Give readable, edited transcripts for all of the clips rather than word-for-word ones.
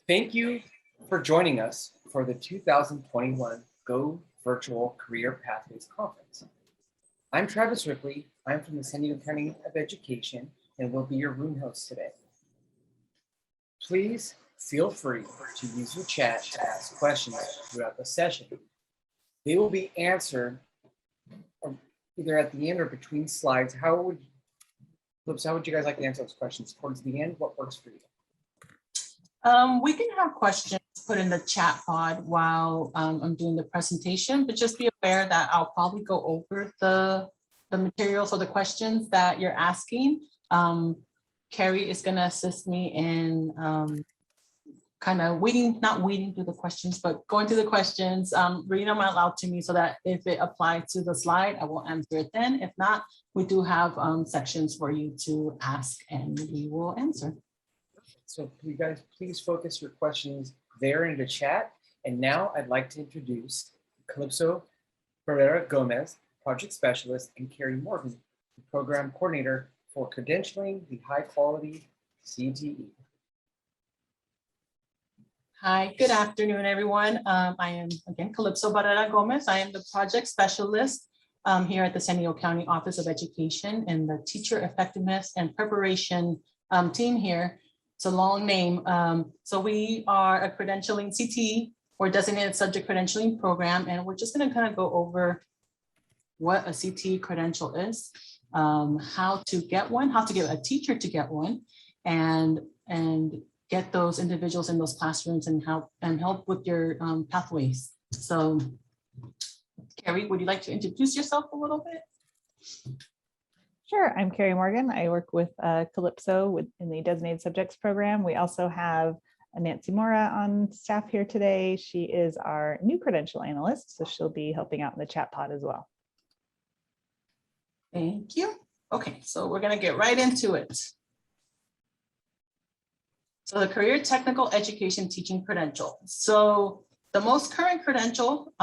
Thank you for joining us for the 2021 Go Virtual Career Pathways Conference. I'm Travis Ripley. I'm from the San Diego County of Education and will be your room host today. Please feel free to use your chat to ask questions throughout the session. They will be answered either at the end or between slides. How would you guys like to answer those questions? Towards the end, what works for you? We can have questions put in the chat pod while I'm doing the presentation, but just be aware that I'll probably go over the materials or the questions that you're asking. Carrie is going to assist me in kind of not weeding through the questions, but going through the questions, reading them out loud to me so that if it applies to the slide, I will answer it then. If not, we do have sections for you to ask and we will answer. So you guys, please focus your questions there in the chat. And now I'd like to introduce Calypso Pereira Gomez, Project Specialist, and Carrie Morgan, the Program Coordinator for Credentialing the High Quality CTE. Hi, good afternoon, everyone. I am, again, Calypso Pereira Gomez. I am the Project Specialist here at the San Diego County Office of Education and the Teacher Effectiveness and Preparation team here. It's a long name. So we are a credentialing CTE or designated subject credentialing program, and we're just going to kind of go over what a CTE credential is, how to get one, how to get a teacher to get one, and get those individuals in those classrooms and help with your pathways. So, Carrie, would you like to introduce yourself a little bit? Sure, I'm Carrie Morgan. I work with Calypso in the Designated Subjects program. We also have Nancy Mora on staff here today. She is our new credential analyst, so she'll be helping out in the chat pod as well. Thank you. Okay, so we're going to get right into it. So the Career Technical Education Teaching Credential. So the most current credential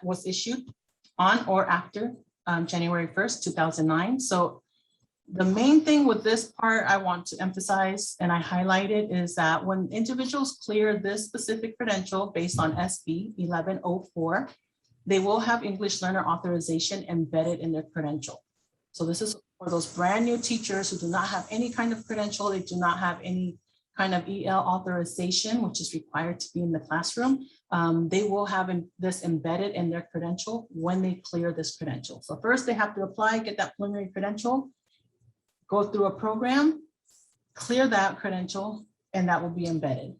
was issued on or after January 1st, 2009. So the main thing with this part I want to emphasize, and I highlighted, is that when individuals clear this specific credential based on SB 1104, they will have English learner authorization embedded in their credential. So this is for those brand new teachers who do not have any kind of credential, they do not have any kind of EL authorization, which is required to be in the classroom. They will have this embedded in their credential when they clear this credential. So first they have to apply, get that preliminary credential, go through a program, clear that credential, and that will be embedded.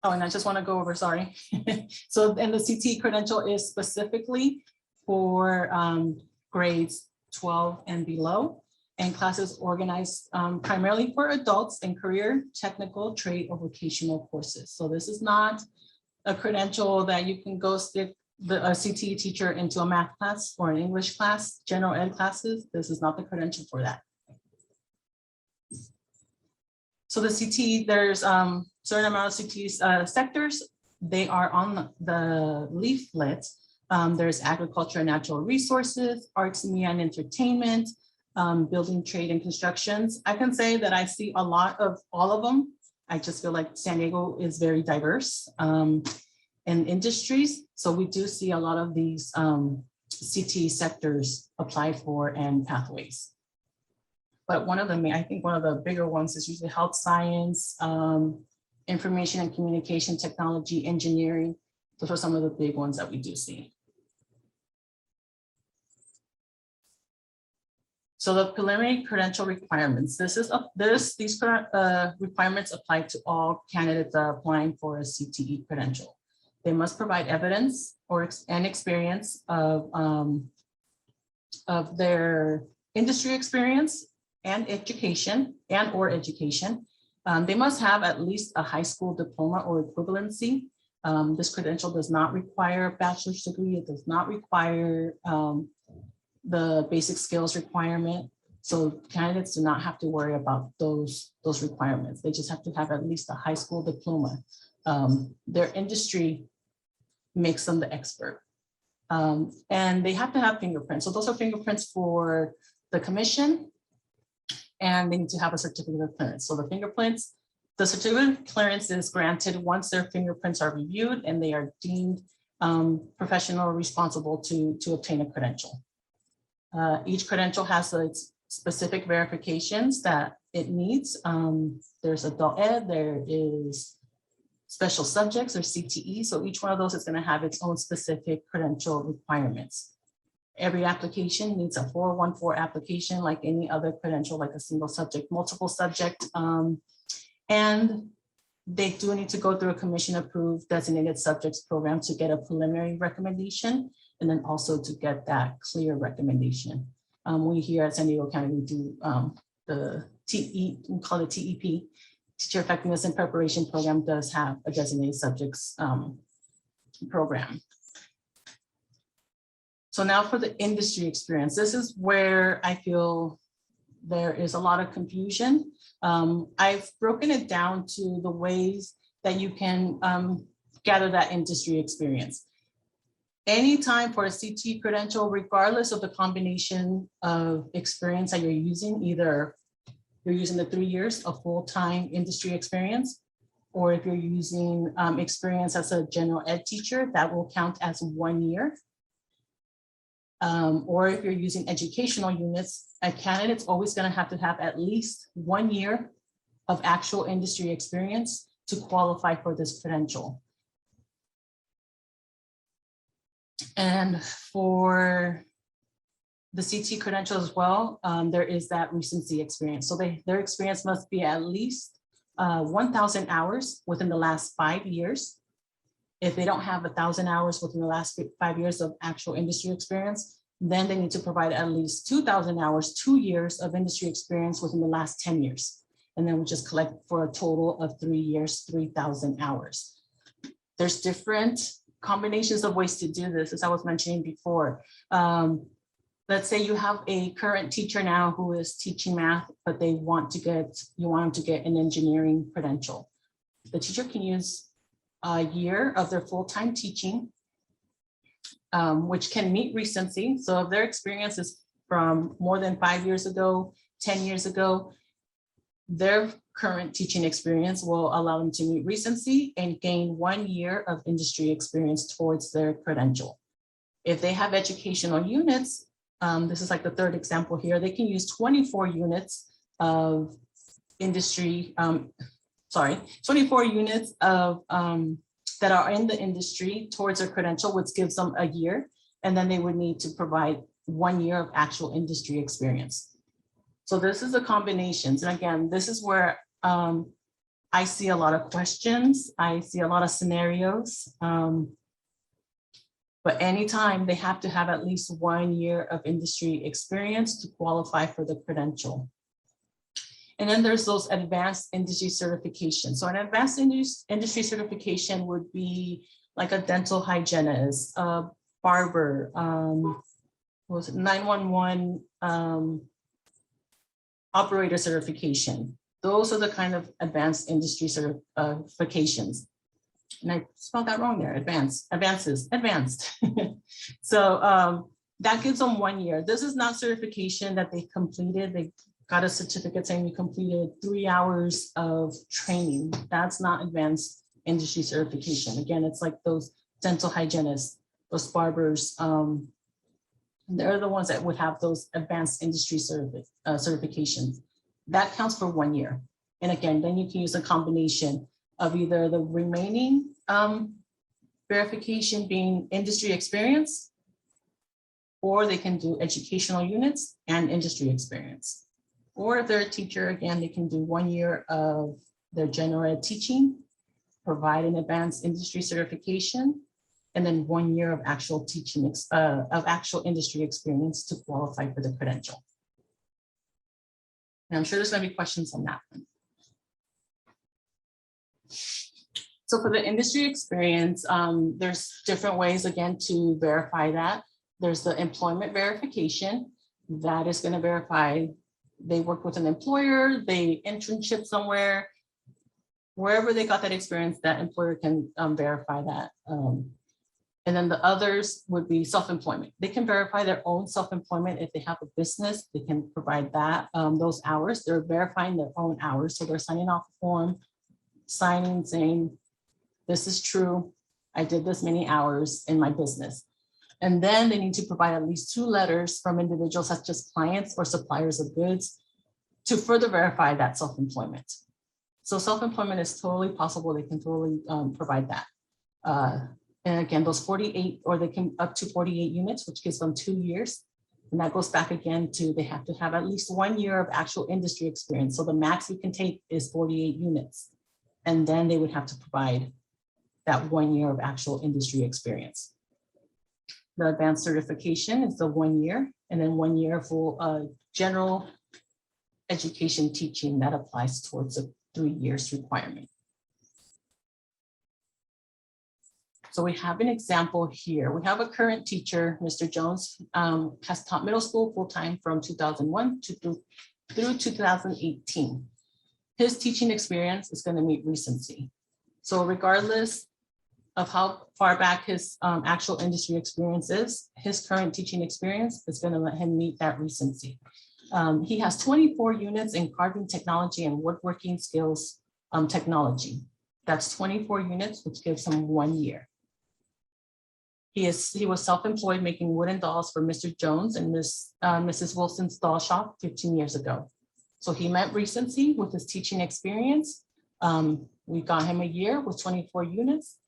Oh, and I just want to go over, sorry. So, and the CTE credential is specifically for grades 12 and below, and classes organized primarily for adults in career, technical, trade, or vocational courses. So this is not a credential that you can go stick a CTE teacher into a math class or an English class, general ed classes. This is not the credential for that. So the CTE, there's certain amount of CTE sectors. They are on the leaflet. There's agriculture and natural resources, arts, media and entertainment, building, trade, and constructions. I can say that I see a lot of all of them. I just feel like San Diego is very diverse in industries. So we do see a lot of these CTE sectors applied for and pathways. But one of them, I think one of the bigger ones is usually health science, information and communication technology, engineering. Those are some of the big ones that we do see. So the preliminary credential requirements. These requirements apply to all candidates applying for a CTE credential. They must provide evidence and experience of their industry experience and education or education. They must have at least a high school diploma or equivalency. This credential does not require a bachelor's degree. It does not require the basic skills requirement. So candidates do not have to worry about those requirements. They just have to have at least a high school diploma. Their industry makes them the expert. And they have to have fingerprints. So those are fingerprints for the commission and they need to have a certificate of clearance. So the fingerprints, the certificate of clearance is granted once their fingerprints are reviewed and they are deemed professional or responsible to obtain a credential. Each credential has its specific verifications that it needs. There's adult ed, there is special subjects or CTE. So each one of those is going to have its own specific credential requirements. Every application needs a 414 application like any other credential, like a single subject, multiple subject. And they do need to go through a commission approved designated subjects program to get a preliminary recommendation, and then also to get that clear recommendation. We here at San Diego County, we do the TE, we call it TEP, Teacher Effectiveness and Preparation Program, does have a designated subjects program. So now for the industry experience, this is where I feel there is a lot of confusion. I've broken it down to the ways that you can gather that industry experience. Anytime for a CTE credential, regardless of the combination of experience that you're using, either you're using the 3 years of full-time industry experience, or if you're using experience as a general ed teacher, that will count as 1 year. Or if you're using educational units, a candidate's always going to have at least 1 year of actual industry experience to qualify for this credential. And for the CT credential as well, there is that recency experience. So their experience must be at least 1,000 hours within the last 5 years. If they don't have 1,000 hours within the last 5 years of actual industry experience, then they need to provide at least 2,000 hours, 2 years of industry experience within the last 10 years. And then we just collect for a total of 3 years, 3,000 hours. There's different combinations of ways to do this, as I was mentioning before. Let's say you have a current teacher now who is teaching math, but you want them to get an engineering credential. The teacher can use a year of their full-time teaching, which can meet recency. So if their experience is from more than 5 years ago, 10 years ago, their current teaching experience will allow them to meet recency and gain 1 year of industry experience towards their credential. If they have educational units, this is like the third example here, they can use 24 units of industry, 24 units of that are in the industry towards their credential, which gives them a year, and then they would need to provide 1 year of actual industry experience. So this is the combinations. And again, this is where I see a lot of questions. I see a lot of scenarios. But anytime they have to have at least 1 year of industry experience to qualify for the credential. And then there's those advanced industry certifications. So an advanced industry certification would be like a dental hygienist, a barber, 911 operator certification. Those are the kind of advanced industry certifications. And I spelled that wrong there, advanced. So that gives them 1 year. This is not certification that they completed. They got a certificate saying you completed 3 hours of training. That's not advanced industry certification. Again, it's like those dental hygienists, those barbers. They're the ones that would have those advanced industry certifications. That counts for 1 year. And again, then you can use a combination of either the remaining verification being industry experience, or they can do educational units and industry experience. Or if they're a teacher, again, they can do 1 year of their general ed teaching, provide an advanced industry certification, and then 1 year of actual teaching, of actual industry experience to qualify for the credential. And I'm sure there's going to be questions on that one. So for the industry experience, there's different ways, again, to verify that. There's the employment verification. That is going to verify they work with an employer, they internship somewhere, wherever they got that experience, that employer can verify that. And then the others would be self-employment. They can verify their own self-employment. If they have a business, they can provide that, those hours. They're verifying their own hours. So they're signing off a form, signing, saying, this is true. I did this many hours in my business. And then they need to provide at least 2 letters from individuals such as clients or suppliers of goods to further verify that self-employment. So self-employment is totally possible. They can totally provide that. And again, those 48, or they can up to 48 units, which gives them 2 years. And that goes back again to, they have to have at least 1 year of actual industry experience. So the max we can take is 48 units. And then they would have to provide that 1 year of actual industry experience. The advanced certification is the 1 year, and then 1 year for general education teaching that applies towards a 3 years requirement. So we have an example here. We have a current teacher, Mr. Jones, has taught middle school full-time from 2001 through 2018. His teaching experience is going to meet recency. So regardless of how far back his actual industry experience is, his current teaching experience is going to let him meet that recency. He has 24 units in carving technology and woodworking skills technology. That's 24 units, which gives him 1 year. He was self-employed making wooden dolls for Mr. Jones and Mrs. Wilson's doll shop 15 years ago. So he met recency with his teaching experience. We got him a year with 24 units.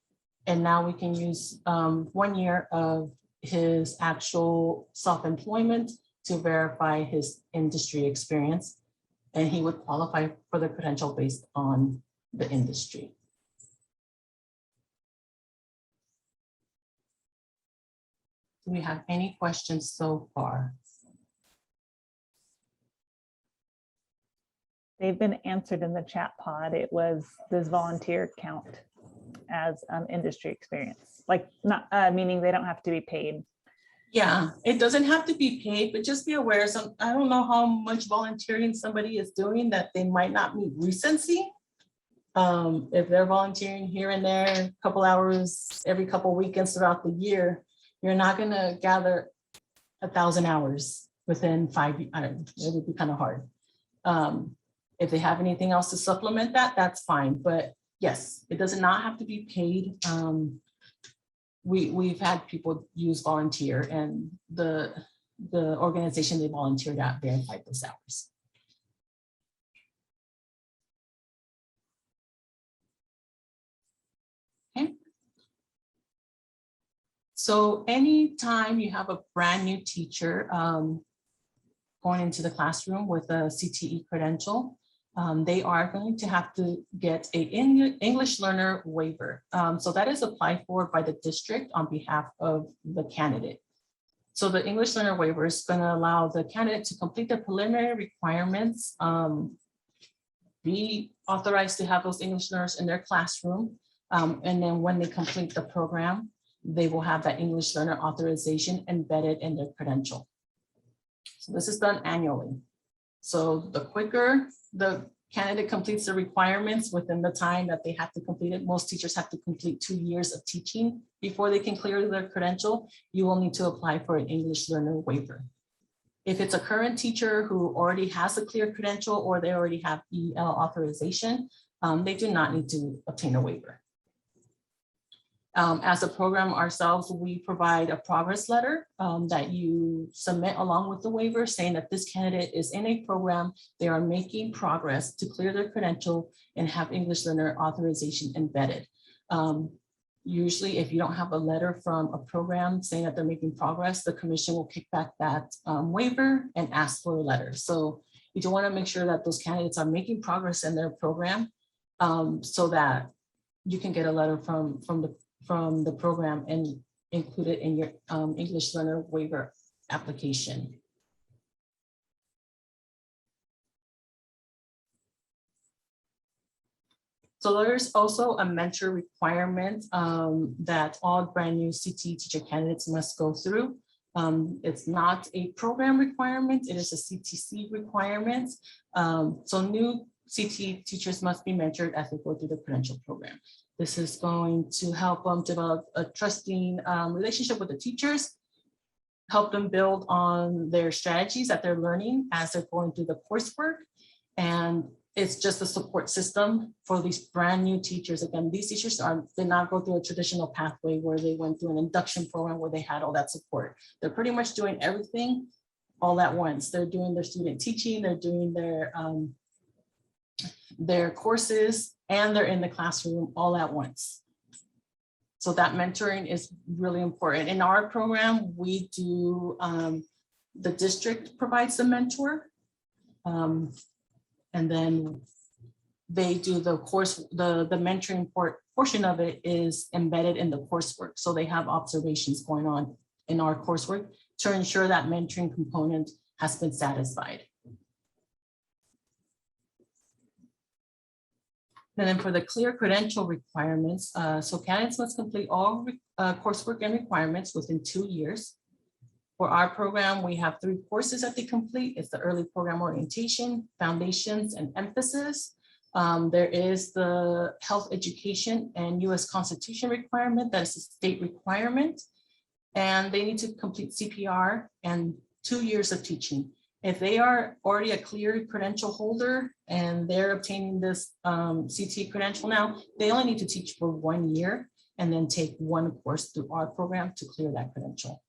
And now we can use 1 year of his actual self-employment to verify his industry experience. And he would qualify for the credential based on the industry. Do we have any questions so far? They've been answered in the chat pod. It was, does volunteer count as industry experience? Like not meaning they don't have to be paid. Yeah, it doesn't have to be paid, but just be aware. I don't know how much volunteering somebody is doing that they might not meet recency. If they're volunteering here and there, a couple hours every couple weekends throughout the year, you're not going to gather 1,000 hours within 5 years. It would be kind of hard. If they have anything else to supplement that, that's fine. But yes, it does not have to be paid. We've had people use volunteer, and the organization they volunteered at verified those hours. Okay. So anytime you have a brand new teacher going into the classroom with a CTE credential, they are going to have to get an English learner waiver. So that is applied for by the district on behalf of the candidate. So the English learner waiver is going to allow the candidate to complete the preliminary requirements, be authorized to have those English learners in their classroom. And then when they complete the program, they will have that English learner authorization embedded in their credential. So this is done annually. So the quicker the candidate completes the requirements within the time that they have to complete it, most teachers have to complete 2 years of teaching before they can clear their credential. You will need to apply for an English learner waiver. If it's a current teacher who already has a clear credential or they already have EL authorization, they do not need to obtain a waiver. As a program ourselves, we provide a progress letter that you submit along with the waiver saying that this candidate is in a program, they are making progress to clear their credential and have English learner authorization embedded. Usually, if you don't have a letter from a program saying that they're making progress, the commission will kick back that waiver and ask for a letter. So you do want to make sure that those candidates are making progress in their program so that you can get a letter from the program and include it in your English learner waiver application. So there's also a mentor requirement that all brand new CTE teacher candidates must go through. It's not a program requirement, it is a CTC requirement. So new CTE teachers must be mentored as they go through the credential program. This is going to help them develop a trusting relationship with the teachers, help them build on their strategies that they're learning as they're going through the coursework. And it's just a support system for these brand new teachers. Again, these teachers did not go through a traditional pathway where they went through an induction program where they had all that support. They're pretty much doing everything all at once. They're doing their student teaching, they're doing their courses, and they're in the classroom all at once. So that mentoring is really important. In our program, we do, the district provides the mentor. And then they do the course, the mentoring portion of it is embedded in the coursework. So they have observations going on in our coursework to ensure that mentoring component has been satisfied. And then for the clear credential requirements, so candidates must complete all coursework and requirements within 2 years. For our program, we have 3 courses that they complete. It's the early program orientation, foundations, and emphasis. There is the health education and US Constitution requirement, that is a state requirement. And they need to complete CPR and 2 years of teaching. If they are already a clear credential holder and they're obtaining this CTE credential now, they only need to teach for 1 year and then take 1 course through our program to clear that credential.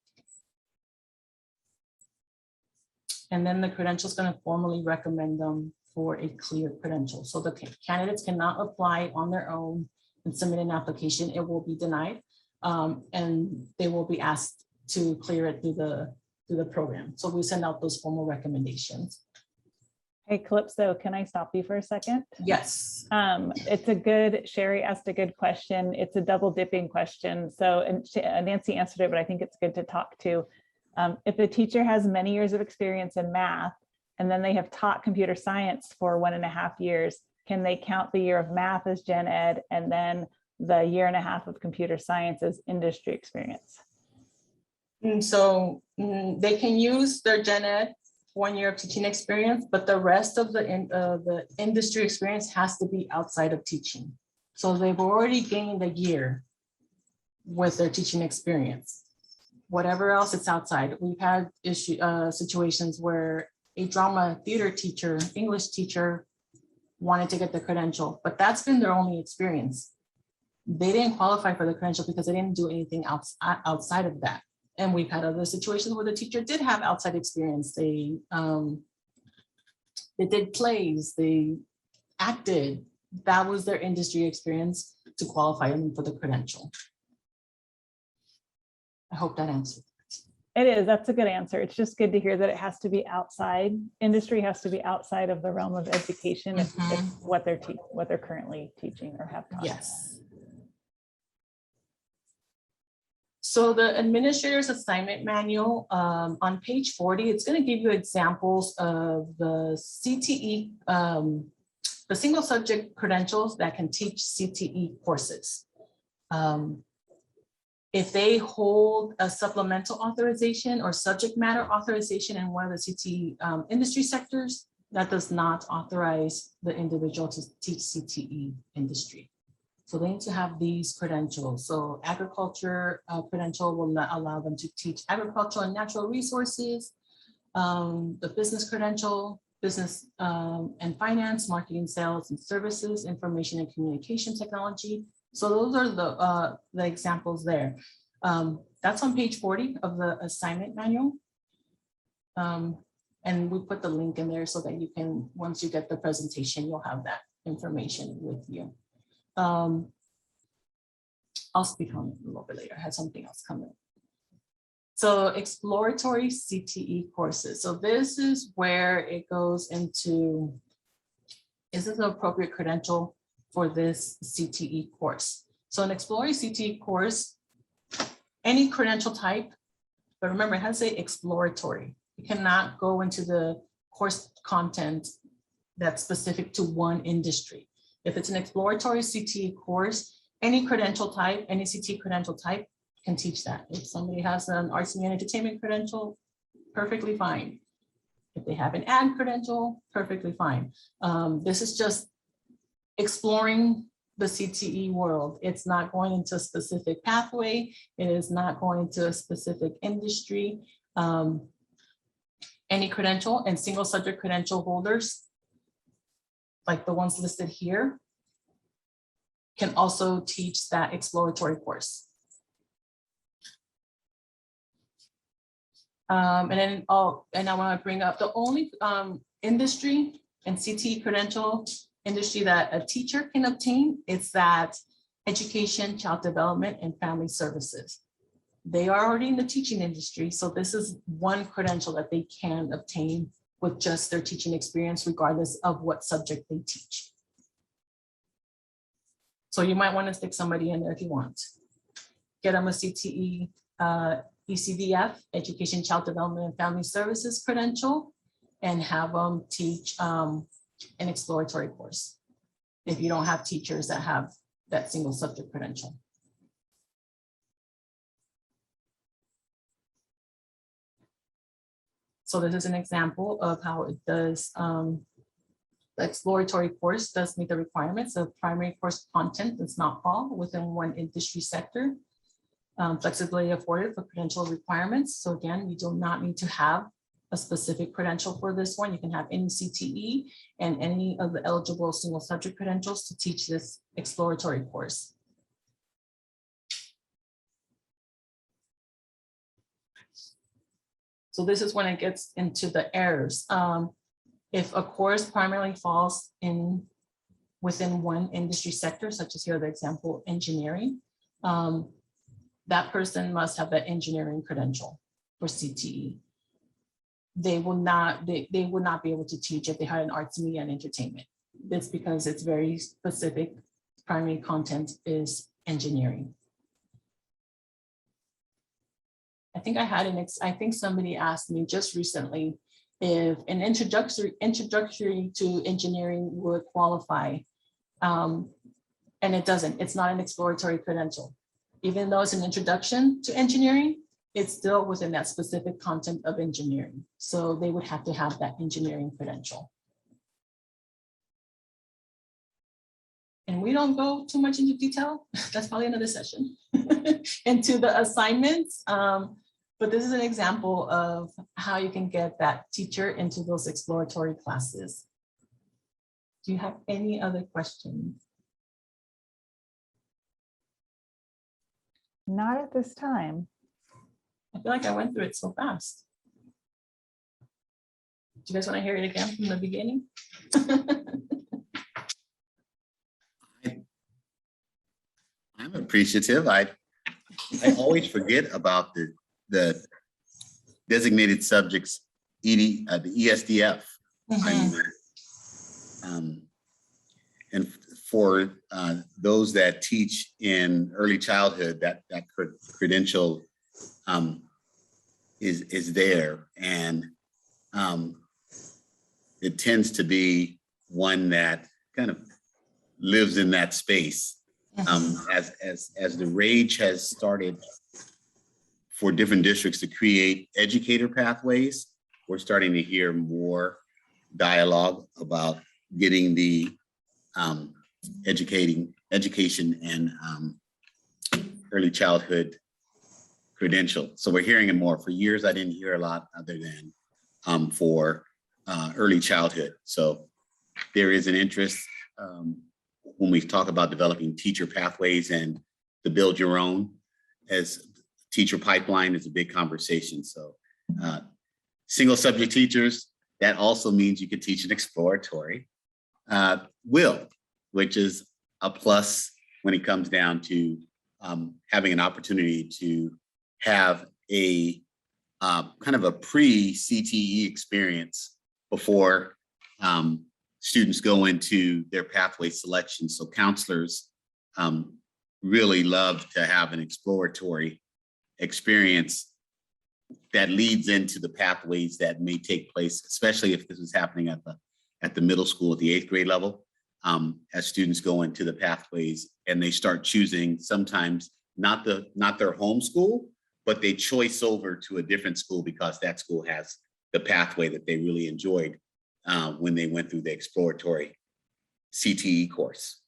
And then the credential is going to formally recommend them for a clear credential. So the candidates cannot apply on their own and submit an application. It will be denied, and they will be asked to clear it through the program. So we send out those formal recommendations. Hey, Calypso, can I stop you for a second? Yes. It's a good, Sherry asked a good question. It's a double dipping question. So, and Nancy answered it, but I think it's good to talk to. If a teacher has many years of experience in math, and then they have taught computer science for 1.5 years, can they count the year of math as gen ed and then the 1.5 years of computer science as industry experience? And so they can use their gen ed 1 year of teaching experience, but the rest of the industry experience has to be outside of teaching. So they've already gained a year with their teaching experience. Whatever else it's outside. We've had situations where a drama theater teacher, English teacher wanted to get the credential, but that's been their only experience. They didn't qualify for the credential because they didn't do anything outside of that. And we've had other situations where the teacher did have outside experience. They did plays, they acted. That was their industry experience to qualify them for the credential. I hope that answers. It is, that's a good answer. It's just good to hear that it has to be outside. Industry has to be outside of the realm of education if what they're currently teaching or have taught. Yes. So the administrator's assignment manual on page 40, it's going to give you examples of the CTE, the single subject credentials that can teach CTE courses. If they hold a supplemental authorization or subject matter authorization in one of the CTE industry sectors, that does not authorize the individual to teach CTE industry. So they need to have these credentials. So agriculture credential will not allow them to teach agricultural and natural resources. The business credential, business and finance, marketing, sales and services, information and communication technology. So those are the examples there. That's on page 40 of the assignment manual. And we put the link in there so that you can, once you get the presentation, you'll have that information with you. I'll speak on it a little bit later. I have something else coming. So exploratory CTE courses. So this is where it goes into, is this an appropriate credential for this CTE course? So an exploratory CTE course, any credential type, but remember it has to say exploratory. You cannot go into the course content that's specific to one industry. If it's an exploratory CTE course, any credential type, any CTE credential type can teach that. If somebody has an arts and entertainment credential, perfectly fine. If they have an ag credential, perfectly fine. This is just exploring the CTE world. It's not going into a specific pathway. It is not going to a specific industry. Any credential and single subject credential holders, like the ones listed here, can also teach that exploratory course. And then, and I want to bring up the only industry and CTE credential industry that a teacher can obtain, it's that education, child development, and family services. They are already in the teaching industry, so this is one credential that they can obtain with just their teaching experience, regardless of what subject they teach. So you might want to stick somebody in there if you want. Get them a CTE, ECDF, Education, Child Development, and Family Services credential, and have them teach an exploratory course if you don't have teachers that have that single subject credential. So this is an example of how it does, the exploratory course does meet the requirements of primary course content does not fall within one industry sector. Flexibility afforded for credential requirements. So again, you do not need to have a specific credential for this one. You can have any CTE and any of the eligible single subject credentials to teach this exploratory course. So this is when it gets into the errors. If a course primarily falls within one industry sector, such as here, the example, engineering, that person must have that engineering credential for CTE. They will not be able to teach if they had an arts, media, and entertainment. That's because it's very specific. Primary content is engineering. I think I had I think somebody asked me just recently if an introductory to engineering would qualify. And it doesn't. It's not an exploratory credential. Even though it's an introduction to engineering, it's still within that specific content of engineering. So they would have to have that engineering credential. And we don't go too much into detail. That's probably another session into the assignments. But this is an example of how you can get that teacher into those exploratory classes. Do you have any other questions? Not at this time. I feel like I went through it so fast. Do you guys want to hear it again from the beginning? I'm appreciative. I always forget about the designated subjects, the ESDF. And for those that teach in early childhood, that credential is there, and it tends to be one that kind of lives in that space. As the rage has started for different districts to create educator pathways, we're starting to hear more dialogue about getting the education and early childhood credential. So we're hearing it more. For years, I didn't hear a lot other than for early childhood. So there is an interest when we talk about developing teacher pathways and to build your own, as teacher pipeline is a big conversation. So single subject teachers, that also means you could teach an exploratory which is a plus when it comes down to having an opportunity to have a kind of a pre-CTE experience before students go into their pathway selection. So counselors really love to have an exploratory experience that leads into the pathways that may take place, especially if this is happening at the middle school, at the 8th grade level, as students go into the pathways and they start choosing sometimes not their home school, but they choice over to a different school because that school has the pathway that they really enjoyed when they went through the exploratory CTE course.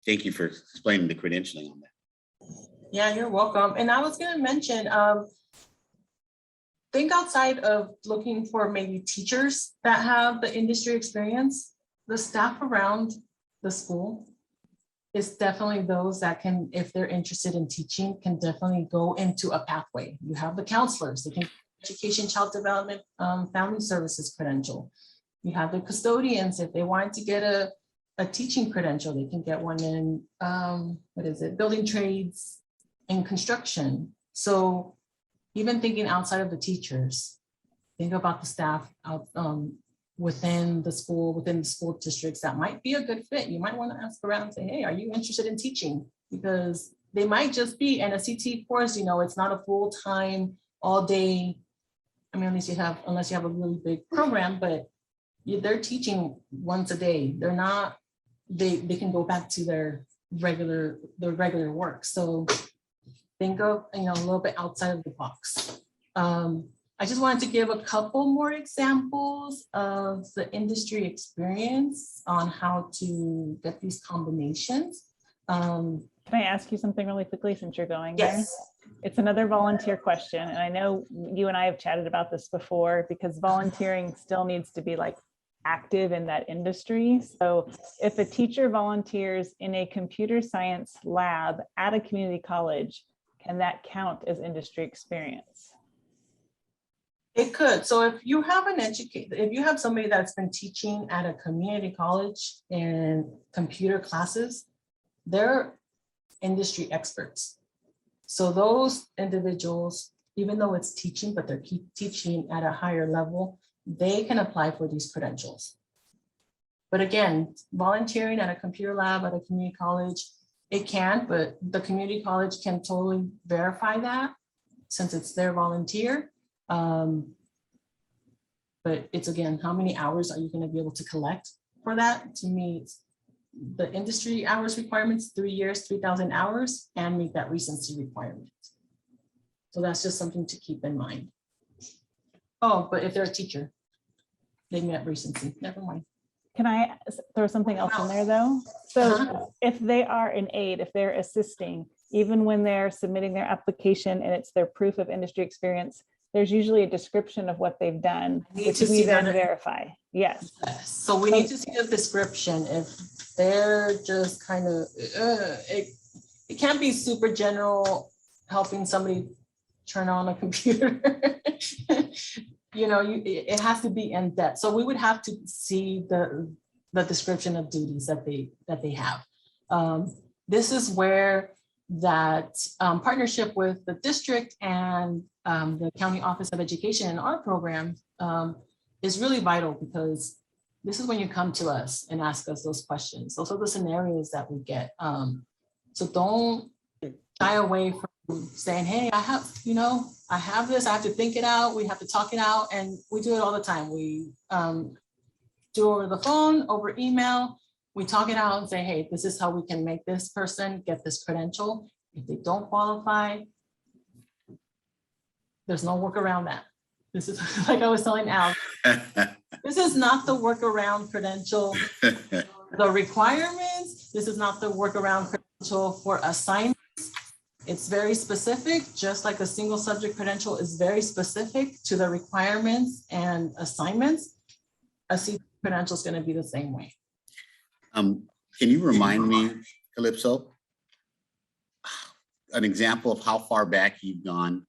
Thank you for explaining the credentialing on that. Yeah, you're welcome. And I was going to mention, think outside of looking for maybe teachers that have the industry experience, the staff around the school is definitely those that can, if they're interested in teaching, can definitely go into a pathway. You have the counselors, they can education, child development, family services credential. You have the custodians, if they wanted to get a teaching credential, they can get one in, building trades and construction. So even thinking outside of the teachers, think about the staff out within the school districts that might be a good fit. You might want to ask around and say, hey, are you interested in teaching? Because they might just be, and a CTE course, it's not a full-time, all day. I mean, unless you have a really big program, but they're teaching once a day. They're not, they can go back to their regular work. So think of, a little bit outside of the box. I just wanted to give a couple more examples of the industry experience on how to get these combinations. Can I ask you something really quickly since you're going there? Yes. It's another volunteer question. And I know you and I have chatted about this before because volunteering still needs to be like active in that industry. So if a teacher volunteers in a computer science lab at a community college, can that count as industry experience? It could. So if you have if you have somebody that's been teaching at a community college in computer classes, they're industry experts. So those individuals, even though it's teaching, but they're teaching at a higher level, they can apply for these credentials. But again, volunteering at a computer lab at a community college, it can, but the community college can totally verify that since it's their volunteer. But it's, again, how many hours are you going to be able to collect for that? To meet the industry hours requirements, 3 years, 3,000 hours, and meet that recency requirement. So that's just something to keep in mind. Oh, but if they're a teacher, they met recency, never mind. Can I throw something else in there though? So if they are an aide, if they're assisting, even when they're submitting their application and it's their proof of industry experience, there's usually a description of what they've done, which we then verify. Yes. So we need to see the description. If they're just kind of, it can't be super general, helping somebody turn on a computer. It has to be in depth. So we would have to see the description of duties that they have. This is where that partnership with the district and the County Office of Education in our program is really vital, because this is when you come to us and ask us those questions. Those are the scenarios that we get. So don't shy away from saying, hey, I have this, I have to think it out, we have to talk it out, and we do it all the time. We do over the phone, over email, we talk it out and say, hey, this is how we can make this person get this credential. If they don't qualify, there's no workaround that. This is like I was telling Al, this is not the workaround credential. The requirements, this is not the workaround credential for assignments. It's very specific, just like a single subject credential is very specific to the requirements and assignments. A C credential is going to be the same way. Can you remind me, Calypso, an example of how far back you've gone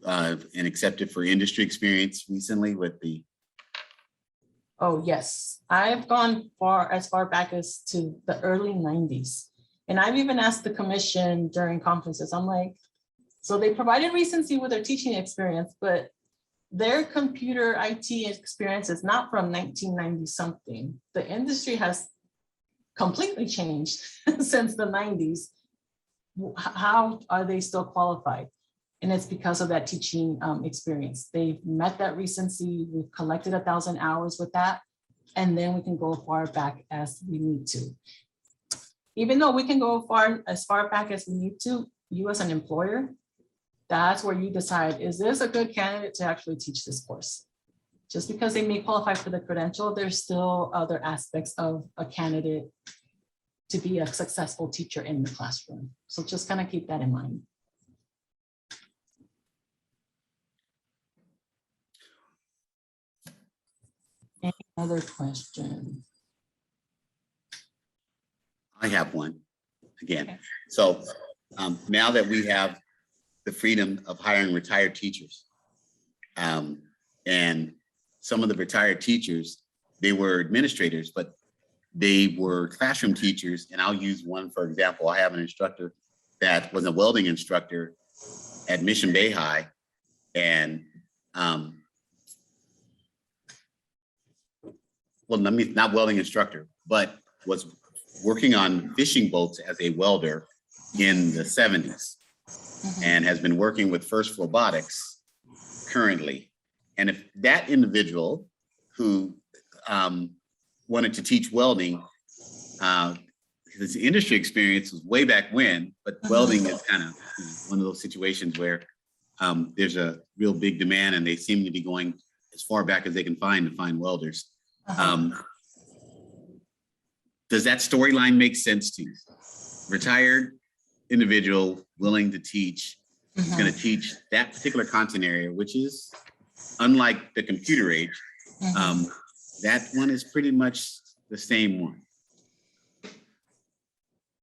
and accepted for industry experience recently with the? Oh, yes. I've gone as far back as to the early 90s. And I've even asked the commission during conferences, I'm like, so they provided recency with their teaching experience, but their computer IT experience is not from 1990 something. The industry has completely changed since the 90s. How are they still qualified? And it's because of that teaching experience. They've met that recency. We've collected 1,000 hours with that. And then we can go far back as we need to. Even though we can go as far back as we need to, you as an employer that's where you decide, is this a good candidate to actually teach this course? Just because they may qualify for the credential, there's still other aspects of a candidate to be a successful teacher in the classroom. So just kind of keep that in mind. Any other question? I have one again. Okay. So now that we have the freedom of hiring retired teachers, and some of the retired teachers, they were administrators, but they were classroom teachers. And I'll use one, for example. I have an instructor that was a welding instructor at Mission Bay High. And well, not welding instructor, but was working on fishing boats as a welder in the 70s and has been working with First Robotics currently. And if that individual who wanted to teach welding, his industry experience was way back when, but welding is kind of one of those situations where there's a real big demand and they seem to be going as far back as they can find to find welders. Does that storyline make sense to you? Retired individual willing to teach, is going to teach that particular content area, which is unlike the computer age. That one is pretty much the same one.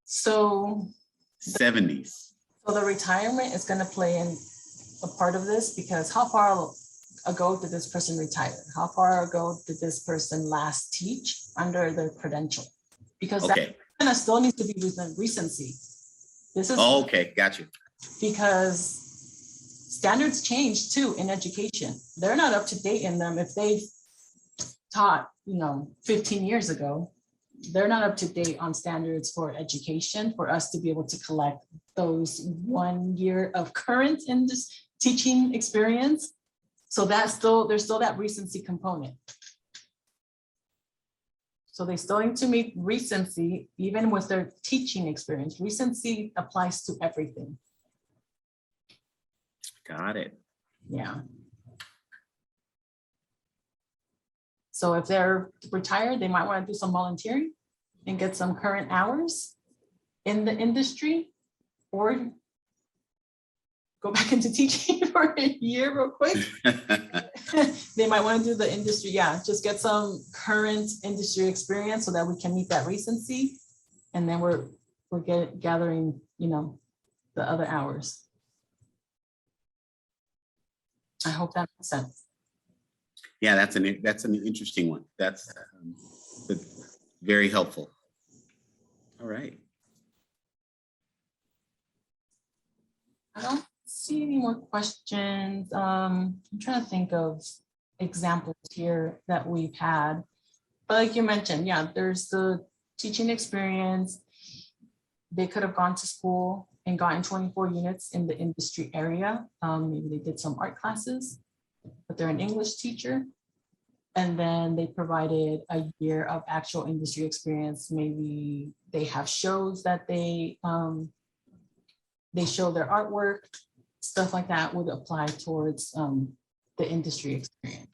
So 70s. So the retirement is going to play in a part of this, because how far ago did this person retire? How far ago did this person last teach under their credential? Because that kind of still needs to be within recency. This is okay, got you. Because standards change too in education. They're not up to date in them. If they taught, 15 years ago, they're not up to date on standards for education for us to be able to collect those 1 year of current in this teaching experience. So there's still that recency component. So they still need to meet recency even with their teaching experience. Recency applies to everything. Got it. Yeah. So if they're retired, they might want to do some volunteering and get some current hours in the industry, or go back into teaching for a year real quick. They might want to do the industry. Yeah, just get some current industry experience so that we can meet that recency. And then we're gathering, the other hours. I hope that makes sense. Yeah, that's an interesting one. That's very helpful. All right. I don't see any more questions. I'm trying to think of examples here that we've had. But like you mentioned, yeah, there's the teaching experience. They could have gone to school and gotten 24 units in the industry area. Maybe they did some art classes, but they're an English teacher. And then they provided a year of actual industry experience. Maybe they have shows that they show their artwork, stuff like that would apply towards the industry experience.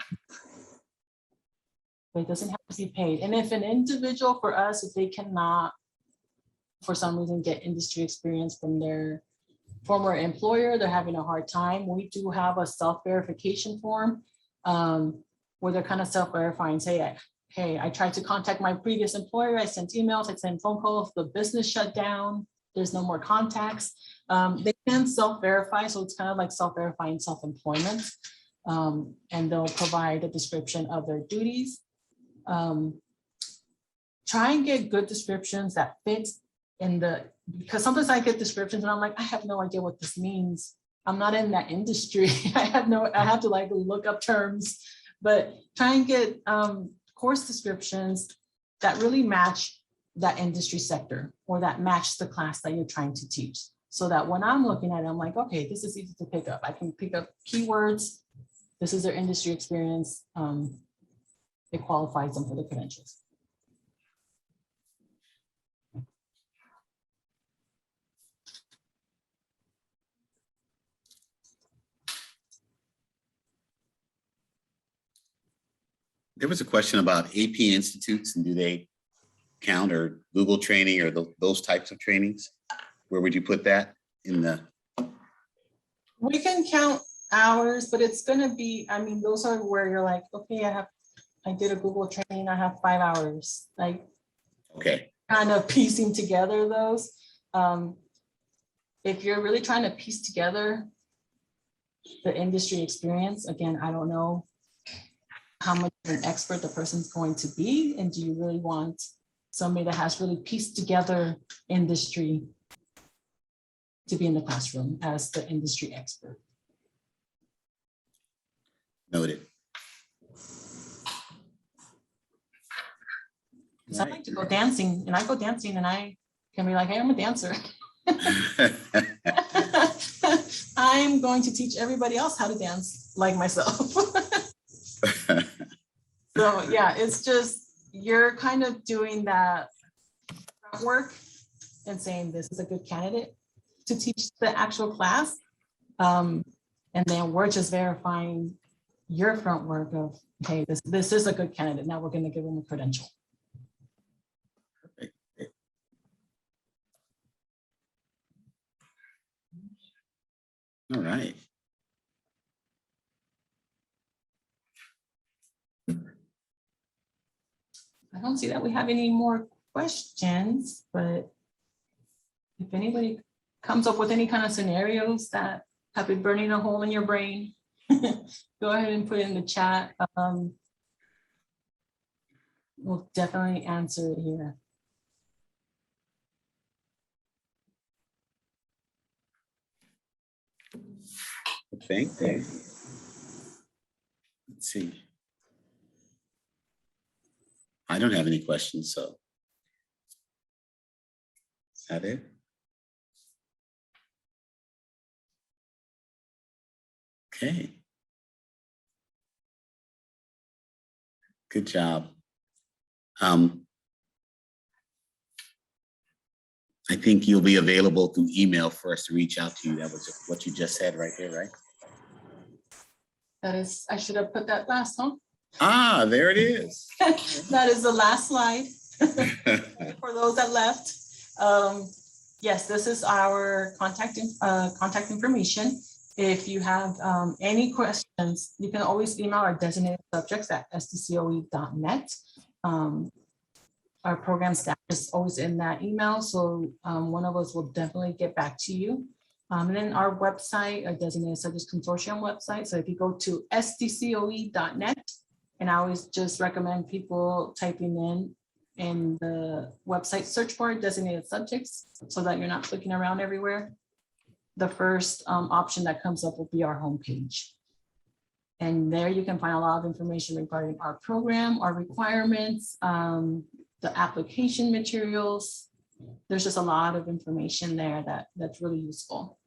But it doesn't have to be paid. And if an individual, for us, if they cannot, for some reason, get industry experience from their former employer, they're having a hard time, we do have a self-verification form where they're kind of self-verifying, say, hey, I tried to contact my previous employer, I sent emails, I sent phone calls, the business shut down, there's no more contacts. They can self-verify, so it's kind of like self-verifying self-employment, and they'll provide a description of their duties. Try and get good descriptions that fit in because sometimes I get descriptions and I'm like, I have no idea what this means. I'm not in that industry. I have to like look up terms, but try and get course descriptions that really match that industry sector or that match the class that you're trying to teach. So that when I'm looking at it, I'm like, okay, this is easy to pick up. I can pick up keywords. This is their industry experience. It qualifies them for the credentials. There was a question about AP institutes and do they count, or Google training, or those types of trainings? Where would you put that in the? We can count hours, but it's gonna be, I mean, those are where you're like, okay, I did a Google training, I have 5 hours, like Okay, kind of piecing together those. If you're really trying to piece together the industry experience, again, I don't know how much of an expert the person's going to be, and do you really want somebody that has really pieced together industry to be in the classroom as the industry expert? noted. Because I like to go dancing, and I go dancing and I can be like, hey, I'm a dancer. I'm going to teach everybody else how to dance like myself. So yeah, it's just, you're kind of doing that work and saying this is a good candidate to teach the actual class. And then we're just verifying your front work of, hey, this is a good candidate. Now we're going to give them a credential. All right. I don't see that we have any more questions, but if anybody comes up with any kind of scenarios that have been burning a hole in your brain, go ahead and put it in the chat. We'll definitely answer it here. Thank you. Let's see. I don't have any questions, so. Is that it? Okay. Good job. I think you'll be available through email for us to reach out to you. That was what you just said right there, right? That is, I should have put that last, huh? Ah, there it is. That is the last slide for those that left. Yes, this is our contact information. If you have any questions, you can always email our designated subjects at stcoe.net. Our program staff is always in that email, so one of us will definitely get back to you. And then our website, our designated subjects consortium website. So if you go to stcoe.net, and I always just recommend people typing in the website search bar designated subjects so that you're not clicking around everywhere. The first option that comes up will be our homepage. And there you can find a lot of information regarding our program, our requirements, the application materials. There's just a lot of information there that's really useful.